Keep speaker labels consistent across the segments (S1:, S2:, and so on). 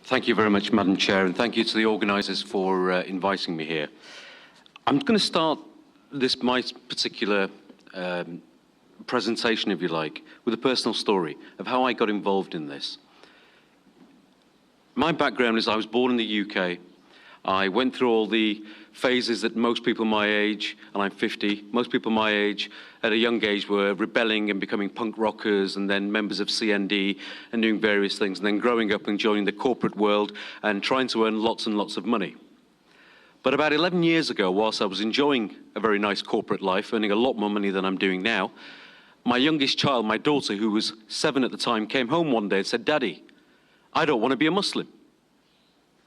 S1: Thank you very much, Madam Chair, and thank you to the organisers for inviting me here. I'm going to start my particular presentation, if you like, with a personal story of how I got involved in this. My background is I was born in the UK. I went through all the phases that most people my age, and I'm 50, most people my age at a young age were rebelling and becoming punk rockers and then members of CND and doing various things, and then growing up and joining the corporate world and trying to earn lots and lots of money. But about 11 years ago, whilst I was enjoying a very nice corporate life, earning a lot more money than I'm doing now, my youngest child, my daughter, who was 7 at the time, came home one day and said, "Daddy, I don't want to be a Muslim."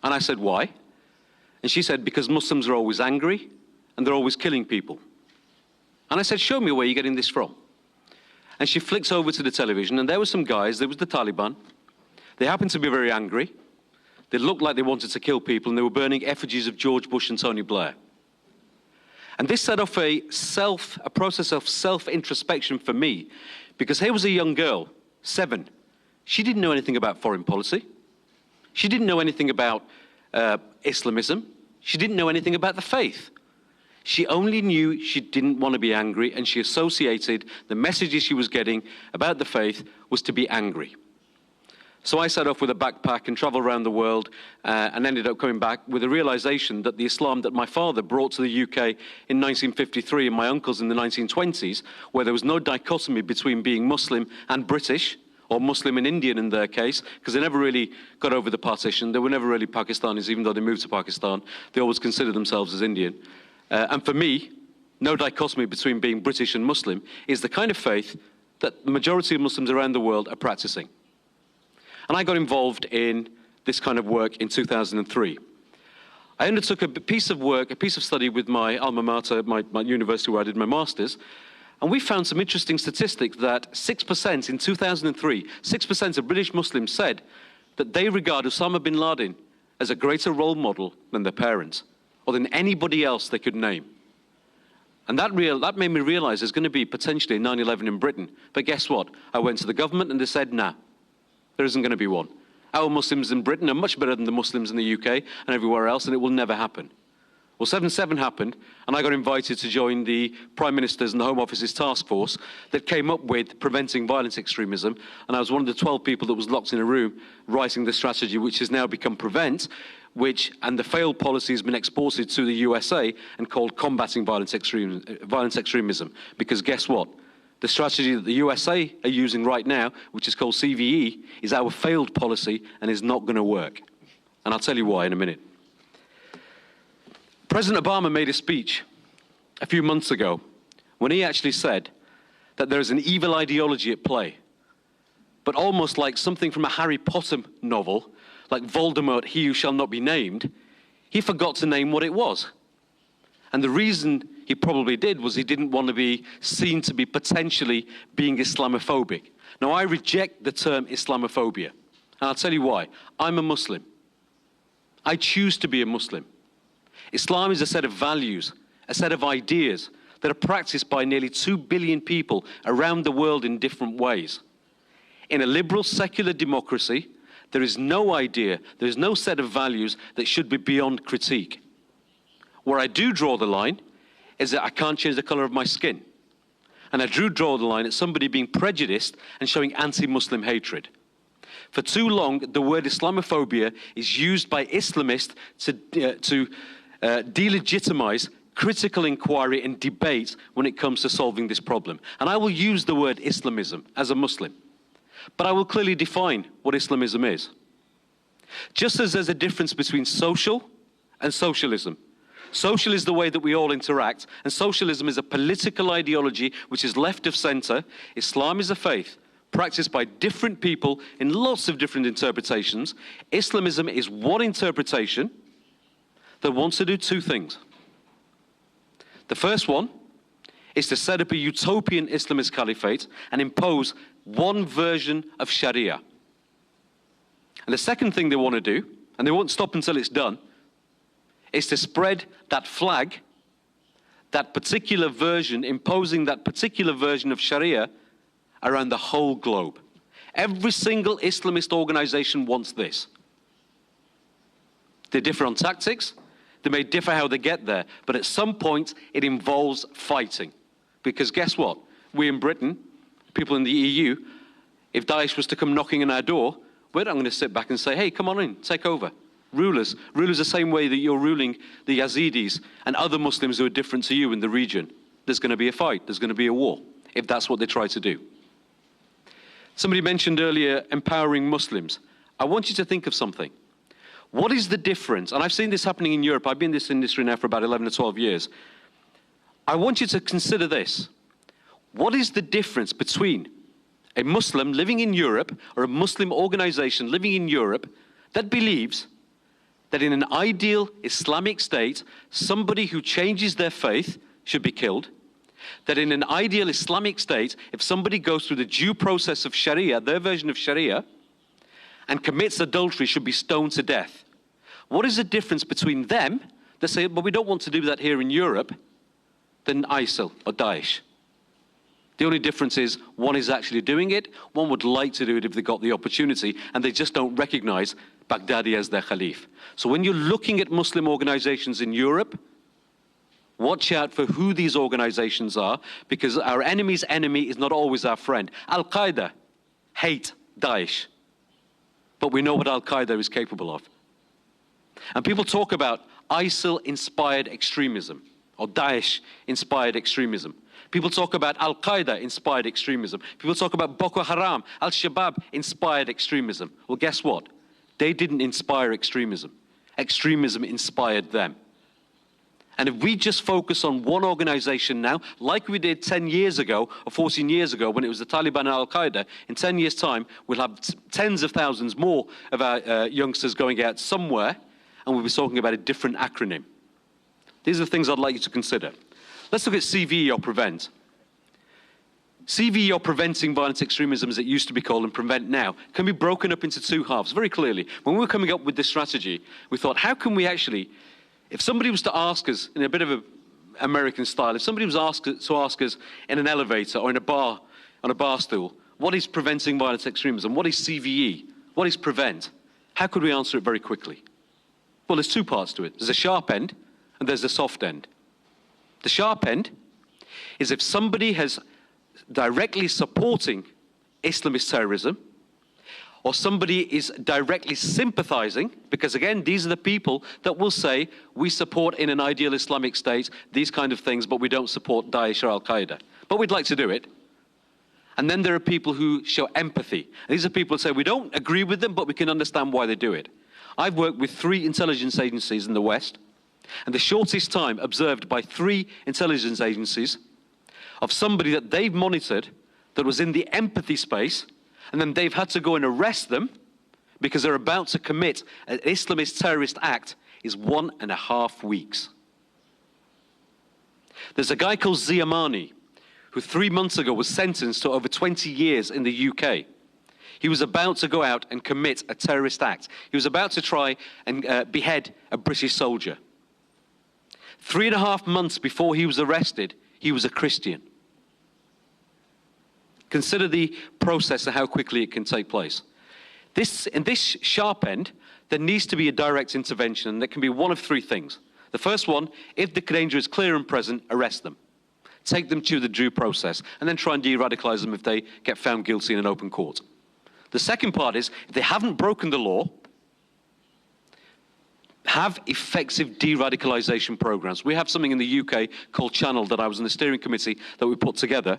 S1: And I said, "Why?" And she said, "Because Muslims are always angry and they're always killing people." And I said, "Show me where you're getting this from." And she flicks over to the television, and there were some guys, there was the Taliban. They happened to be very angry. They looked like they wanted to kill people, and they were burning effigies of George Bush and Tony Blair. And this set off a process of self-introspection for me, because here was a young girl, 7. She didn't know anything about foreign policy. She didn't know anything about Islamism. She didn't know anything about the faith. She only knew she didn't want to be angry, and she associated the messages she was getting about the faith was to be angry. So I set off with a backpack and traveled around the world and ended up coming back with a realization that the Islam that my father brought to the UK in 1953 and my uncles in the 1920s, where there was no dichotomy between being Muslim and British, or Muslim and Indian in their case, because they never really got over the partition. They were never really Pakistanis, even though they moved to Pakistan. They always considered themselves as Indian. And for me, no dichotomy between being British and Muslim is the kind of faith that the majority of Muslims around the world are practicing. And I got involved in this kind of work in 2003. I undertook a piece of work, a piece of study with my alma mater, my university where I did my master's, and we found some interesting statistics that 6% in 2003, 6% of British Muslims said that they regard Osama bin Laden as a greater role model than their parents, or than anybody else they could name. And that made me realize there's going to be potentially a 9/11 in Britain. But guess what? I went to the government and they said, nah, there isn't going to be one. Our Muslims in Britain are much better than the Muslims in the UK and everywhere else, and it will never happen. Well, 7/7 happened, and I got invited to join the Prime Minister's and the Home Office's task force that came up with preventing violent extremism, and I was one of the 12 people that was locked in a room writing the strategy, which has now become PREVENT, and the failed policy has been exported to the USA and called Combating Violent Extremism, because guess what? The strategy that the USA are using right now, which is called CVE, is our failed policy and is not going to work. And I'll tell you why in a minute. President Obama made a speech a few months ago when he actually said that there is an evil ideology at play, but almost like something from a Harry Potter novel, like Voldemort, he who shall not be named, he forgot to name what it was. And the reason he probably did was he didn't want to be seen to be potentially being Islamophobic. Now, I reject the term Islamophobia, and I'll tell you why. I'm a Muslim. I choose to be a Muslim. Islam is a set of values, a set of ideas that are practiced by nearly 2 billion people around the world in different ways. In a liberal, secular democracy, there is no idea, there is no set of values that should be beyond critique. Where I do draw the line is that I can't change the color of my skin. And I do draw the line at somebody being prejudiced and showing anti-Muslim hatred. For too long, the word Islamophobia is used by Islamists to delegitimize critical inquiry and debate when it comes to solving this problem. And I will use the word Islamism as a Muslim, but I will clearly define what Islamism is. Just as there's a difference between social and socialism. Social is the way that we all interact, and socialism is a political ideology which is left of center. Islam is a faith practiced by different people in lots of different interpretations. Islamism is one interpretation that wants to do two things. The first one is to set up a utopian Islamist caliphate and impose one version of Sharia. And the second thing they want to do, and they won't stop until it's done, is to spread that flag, that particular version, imposing that particular version of Sharia around the whole globe. Every single Islamist organization wants this. They differ on tactics. They may differ how they get there. But at some point, it involves fighting. Because guess what? We in Britain, people in the EU, if Daesh was to come knocking on our door, we're not going to sit back and say, hey, come on in, take over. Rulers the same way that you're ruling the Yazidis and other Muslims who are different to you in the region. There's going to be a fight, there's going to be a war, if that's what they try to do. Somebody mentioned earlier empowering Muslims. I want you to think of something. What is the difference? And I've seen this happening in Europe. I've been in this industry now for about 11 or 12 years. I want you to consider this. What is the difference between a Muslim living in Europe or a Muslim organization living in Europe that believes that in an ideal Islamic state, somebody who changes their faith should be killed, that in an ideal Islamic state, if somebody goes through the due process of Sharia, their version of Sharia, and commits adultery, should be stoned to death? What is the difference between them that say, but we don't want to do that here in Europe, than ISIL or Daesh? The only difference is one is actually doing it, one would like to do it if they got the opportunity, and they just don't recognize Baghdadi as their Khalif. So when you're looking at Muslim organizations in Europe, watch out for who these organizations are, because our enemy's enemy is not always our friend. Al-Qaeda hate Daesh, but we know what Al-Qaeda is capable of. And people talk about ISIL-inspired extremism, or Daesh-inspired extremism. People talk about Al-Qaeda-inspired extremism. People talk about Boko Haram, Al-Shabaab-inspired extremism. Well, guess what? They didn't inspire extremism. Extremism inspired them. And if we just focus on one organization now, like we did 10 years ago or 14 years ago when it was the Taliban and Al-Qaeda, in 10 years' time, we'll have tens of thousands more of our youngsters going out somewhere, and we'll be talking about a different acronym. These are the things I'd like you to consider. Let's look at CVE, or prevent. CVE, or preventing violent extremism as it used to be called, and prevent now, can be broken up into two halves very clearly. When we were coming up with this strategy, we thought, how can we actually, if somebody was to ask us in a bit of an American style, if somebody was asked to ask us in an elevator or in a bar, on a bar stool, what is preventing violent extremism? What is CVE? What is prevent? How could we answer it very quickly? Well, there's two parts to it. There's a sharp end and there's a soft end. The sharp end is if somebody has directly supporting Islamist terrorism, or somebody is directly sympathizing, because again, these are the people that will say, we support in an ideal Islamic state these kind of things, but we don't support Daesh or Al-Qaeda. But we'd like to do it. And then there are people who show empathy. These are people who say, we don't agree with them, but we can understand why they do it. I've worked with 3 intelligence agencies in the West, and the shortest time observed by 3 intelligence agencies of somebody that they've monitored that was in the empathy space, and then they've had to go and arrest them because they're about to commit an Islamist terrorist act, is 1.5 weeks. There's a guy called Ziamani who 3 months ago was sentenced to over 20 years in the UK. He was about to go out and commit a terrorist act. He was about to try and behead a British soldier. 3.5 months before he was arrested, he was a Christian. Consider the process of how quickly it can take place. In this sharp end, there needs to be a direct intervention, and that can be one of 3 things. The first one, if the danger is clear and present, arrest them. Take them to the due process, and then try and de-radicalize them if they get found guilty in an open court. The second part is, if they haven't broken the law, have effective de-radicalization programs. We have something in the UK called Channel that I was in the steering committee that we put together.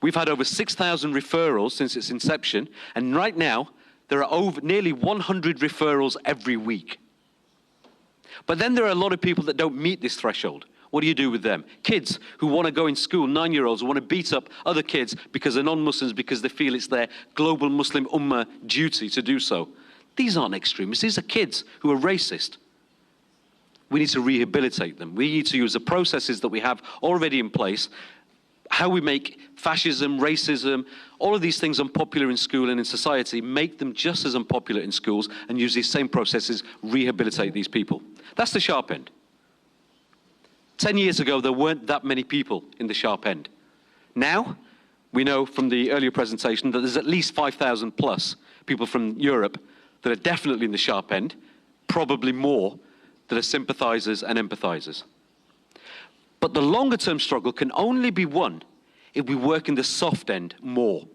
S1: We've had over 6,000 referrals since its inception, and right now there are nearly 100 referrals every week. But then there are a lot of people that don't meet this threshold. What do you do with them? Kids who want to go in school, 9-year-olds who want to beat up other kids because they're non-Muslims, because they feel it's their global Muslim ummah duty to do so. These aren't extremists, these are kids who are racist. We need to rehabilitate them. We need to use the processes that we have already in place. How we make fascism, racism, all of these things unpopular in school and in society, make them just as unpopular in schools, and use these same processes, rehabilitate these people. That's the sharp end. 10 years ago, there weren't that many people in the sharp end. Now, we know from the earlier presentation that there's at least 5,000 plus people from Europe that are definitely in the sharp end, probably more, that are sympathizers and empathizers. But the longer term struggle can only be won if we work in the soft end more.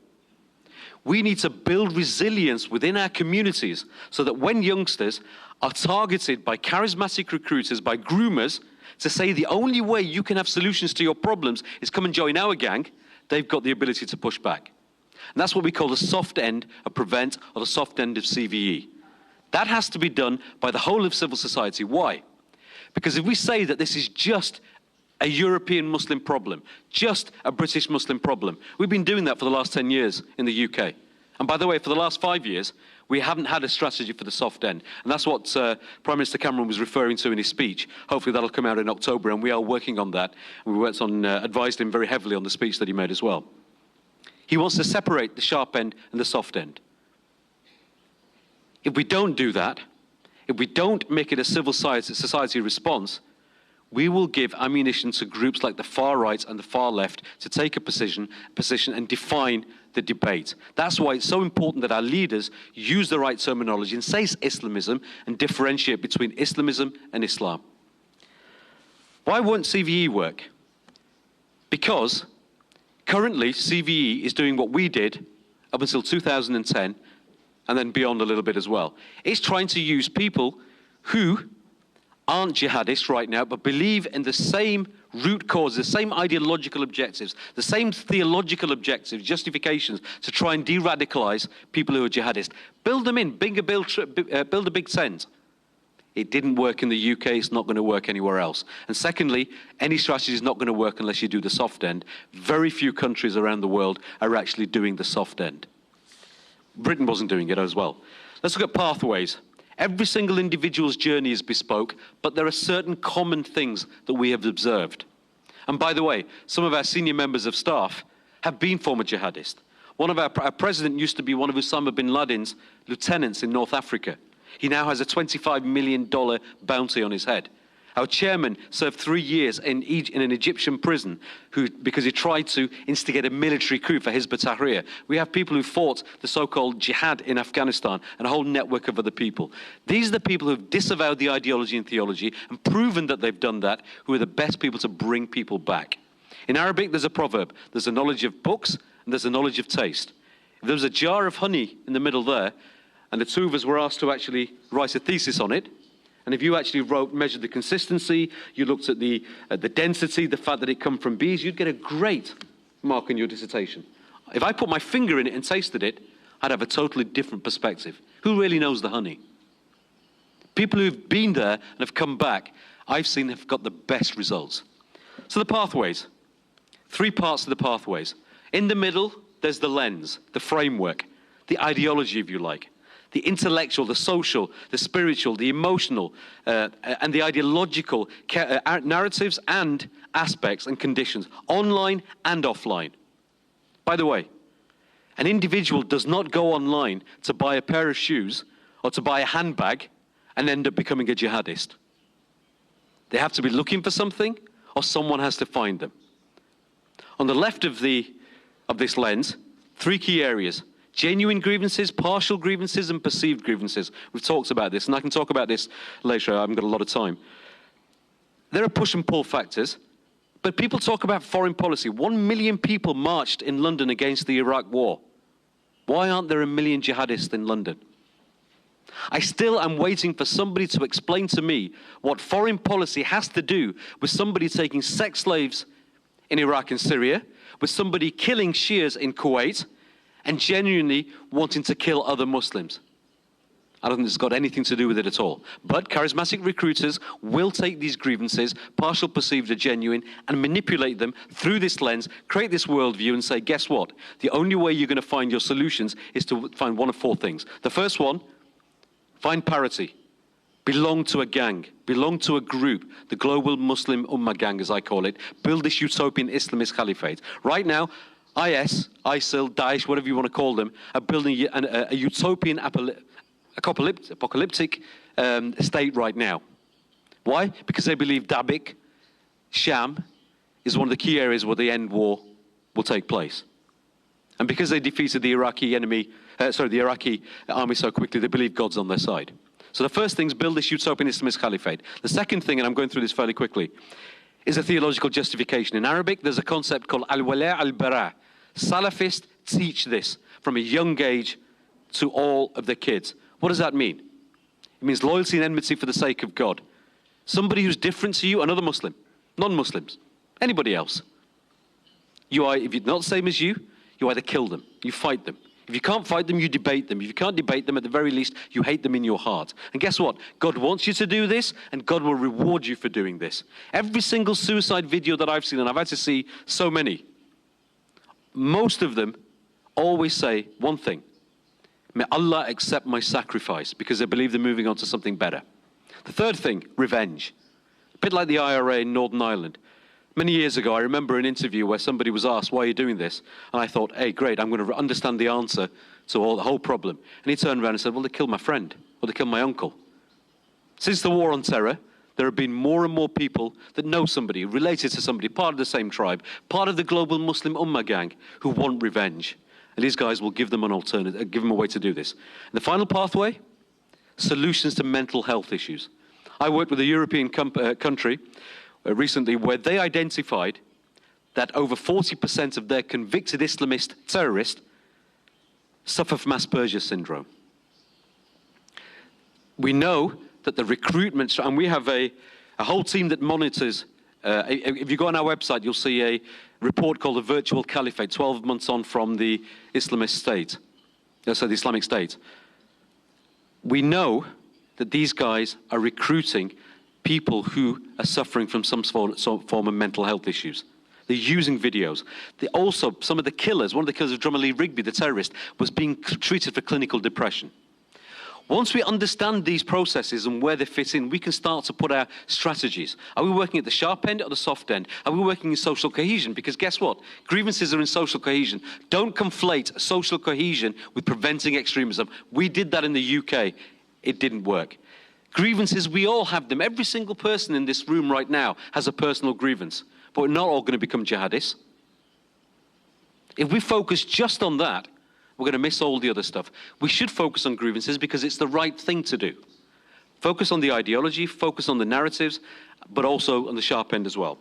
S1: We need to build resilience within our communities so that when youngsters are targeted by charismatic recruiters, by groomers, to say the only way you can have solutions to your problems is come and join our gang, they've got the ability to push back. And that's what we call the soft end of PREVENT, or the soft end of CVE. That has to be done by the whole of civil society. Why? Because if we say that this is just a European Muslim problem, just a British Muslim problem, we've been doing that for the last 10 years in the UK. And by the way, for the last 5 years, we haven't had a strategy for the soft end. And that's what Prime Minister Cameron was referring to in his speech. Hopefully that'll come out in October, and we are working on that. And we worked on, advised him very heavily on the speech that he made as well. He wants to separate the sharp end and the soft end. If we don't do that, if we don't make it a civil society response, we will give ammunition to groups like the far right and the far left to take a position and define the debate. That's why it's so important that our leaders use the right terminology and say Islamism and differentiate between Islamism and Islam. Why won't CVE work? Because currently CVE is doing what we did up until 2010 and then beyond a little bit as well. It's trying to use people who aren't jihadists right now, but believe in the same root cause, the same ideological objectives, the same theological objectives, justifications to try and de-radicalize people who are jihadists. Build them in, build a big tent. It didn't work in the UK, it's not going to work anywhere else. And secondly, any strategy is not going to work unless you do the soft end. Very few countries around the world are actually doing the soft end. Britain wasn't doing it as well. Let's look at pathways. Every single individual's journey is bespoke, but there are certain common things that we have observed. And by the way, some of our senior members of staff have been former jihadists. One of our president used to be one of Osama bin Laden's lieutenants in North Africa. He now has a $25 million bounty on his head. Our chairman served 3 years in an Egyptian prison because he tried to instigate a military coup for Hizb ut-Tahrir. We have people who fought the so-called jihad in Afghanistan and a whole network of other people. These are the people who have disavowed the ideology and theology and proven that they've done that, who are the best people to bring people back. In Arabic, there's a proverb. There's a knowledge of books and there's a knowledge of taste. If there was a jar of honey in the middle there, and the two of us were asked to actually write a thesis on it, and if you actually measured the consistency, you looked at the density, the fact that it come from bees, you'd get a great mark in your dissertation. If I put my finger in it and tasted it, I'd have a totally different perspective. Who really knows the honey? People who've been there and have come back, I've seen have got the best results. So the pathways. 3 parts to the pathways. In the middle, there's the lens, the framework, the ideology, if you like. The intellectual, the social, the spiritual, the emotional, and the ideological narratives and aspects and conditions, online and offline. By the way, an individual does not go online to buy a pair of shoes or to buy a handbag and end up becoming a jihadist. They have to be looking for something, or someone has to find them. On the left of this lens, 3 key areas. Genuine grievances, partial grievances, and perceived grievances. We've talked about this, and I can talk about this later. I haven't got a lot of time. There are push and pull factors, but people talk about foreign policy. 1 million people marched in London against the Iraq war. Why aren't there 1 million jihadists in London? I still am waiting for somebody to explain to me what foreign policy has to do with somebody taking sex slaves in Iraq and Syria, with somebody killing Shias in Kuwait, and genuinely wanting to kill other Muslims. I don't think it's got anything to do with it at all. But charismatic recruiters will take these grievances, partial, perceived, or genuine, and manipulate them through this lens, create this worldview, and say, guess what? The only way you're going to find your solutions is to find one of 4 things. The first one, find parity. Belong to a gang, belong to a group, the global Muslim Ummah gang, as I call it. Build this utopian Islamist caliphate. Right now, IS, ISIL, Daesh, whatever you want to call them, are building a utopian apocalyptic state right now. Why? Because they believe Dabiq, Sham, is one of the key areas where the end war will take place. And because they defeated the Iraqi army so quickly, they believe God's on their side. So the first thing is build this utopian Islamist caliphate. The second thing, and I'm going through this fairly quickly, is a theological justification. In Arabic, there's a concept called al-wala' al-bara'. Salafists teach this from a young age to all of their kids. What does that mean? It means loyalty and enmity for the sake of God. Somebody who's different to you, another Muslim, non-Muslims, anybody else. If you're not the same as you either kill them, you fight them. If you can't fight them, you debate them. If you can't debate them, at the very least, you hate them in your heart. And guess what? God wants you to do this, and God will reward you for doing this. Every single suicide video that I've seen, and I've had to see so many, most of them always say one thing: may Allah accept my sacrifice, because they believe they're moving on to something better. The third thing, revenge. A bit like the IRA in Northern Ireland. Many years ago, I remember an interview where somebody was asked, why are you doing this? And I thought, hey, great, I'm going to understand the answer to the whole problem. And he turned around and said, well, they killed my friend, or they killed my uncle. Since the war on terror, there have been more and more people that know somebody, related to somebody, part of the same tribe, part of the global Muslim Ummah gang, who want revenge. And these guys will give them an alternative, give them a way to do this. And the final pathway, solutions to mental health issues. I worked with a European country recently where they identified that over 40% of their convicted Islamist terrorists suffer from Asperger's syndrome. We know that the recruitment, and we have a whole team that monitors, if you go on our website, you'll see a report called the Virtual Caliphate, 12 months on from the Islamist State, the Islamic State. We know that these guys are recruiting people who are suffering from some form of mental health issues. They're using videos. Also, some of the killers, one of the killers of Drummer Lee Rigby, the terrorist, was being treated for clinical depression. Once we understand these processes and where they fit in, we can start to put our strategies. Are we working at the sharp end or the soft end? Are we working in social cohesion? Because guess what? Grievances are in social cohesion. Don't conflate social cohesion with preventing extremism. We did that in the UK. It didn't work. Grievances, we all have them. Every single person in this room right now has a personal grievance. But we're not all going to become jihadists. If we focus just on that, we're going to miss all the other stuff. We should focus on grievances because it's the right thing to do. Focus on the ideology, focus on the narratives, but also on the sharp end as well.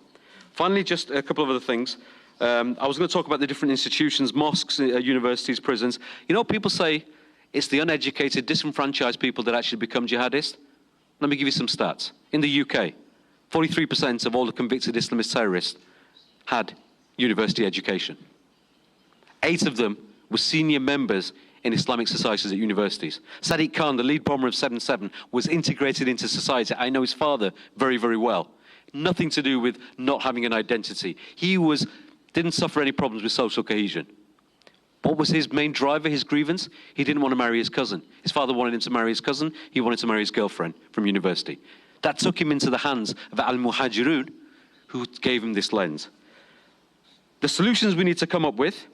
S1: Finally, just a couple of other things. I was going to talk about the different institutions, mosques, universities, prisons. You know, people say it's the uneducated, disenfranchised people that actually become jihadists. Let me give you some stats. In the UK, 43% of all the convicted Islamist terrorists had university education. 8 of them were senior members in Islamic societies at universities. Sadiq Khan, the lead bomber of 7/7, was integrated into society. I know his father very, very well. Nothing to do with not having an identity. He didn't suffer any problems with social cohesion. What was his main driver, his grievance? He didn't want to marry his cousin. His father wanted him to marry his cousin. He wanted to marry his girlfriend from university. That took him into the hands of al-Muhajirun, who gave him this lens. The solutions we need to come up with,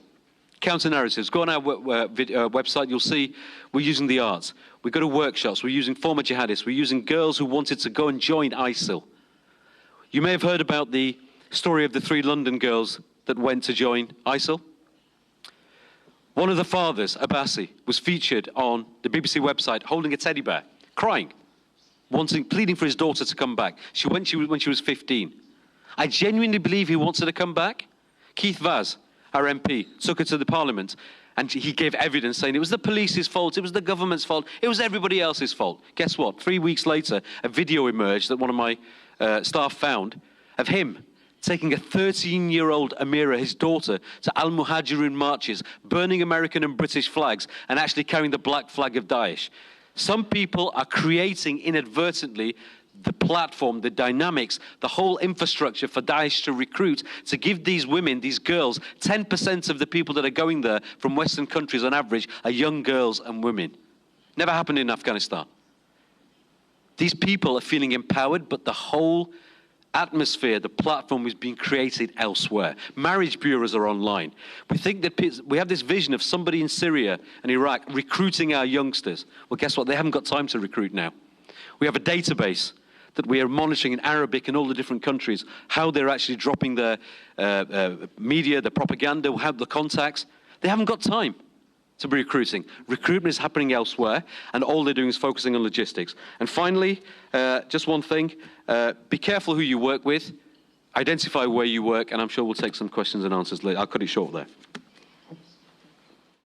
S1: counter-narratives. Go on our website, you'll see we're using the arts. We go to workshops, we're using former jihadists, we're using girls who wanted to go and join ISIL. You may have heard about the story of the 3 London girls that went to join ISIL. One of the fathers, Abbasi, was featured on the BBC website holding a teddy bear, crying, pleading for his daughter to come back. She went when she was 15. I genuinely believe he wants her to come back. Keith Vaz, our MP, took her to the Parliament and he gave evidence saying it was the police's fault, it was the government's fault, it was everybody else's fault. Guess what? 3 weeks later, a video emerged that one of my staff found of him taking a 13-year-old Amira, his daughter, to al-Muhajirun marches, burning American and British flags, and actually carrying the black flag of Daesh. Some people are creating inadvertently the platform, the dynamics, the whole infrastructure for Daesh to recruit, to give these women, these girls, 10% of the people that are going there from Western countries on average are young girls and women. Never happened in Afghanistan. These people are feeling empowered, but the whole atmosphere, the platform is being created elsewhere. Marriage bureaus are online. We think that we have this vision of somebody in Syria and Iraq recruiting our youngsters. Well, guess what? They haven't got time to recruit now. We have a database that we are monitoring in Arabic in all the different countries, how they're actually dropping their media, their propaganda, how the contacts. They haven't got time to be recruiting. Recruitment is happening elsewhere, and all they're doing is focusing on logistics. And finally, just one thing, be careful who you work with, identify where you work, and I'm sure we'll take some questions and answers later. I'll cut it short there.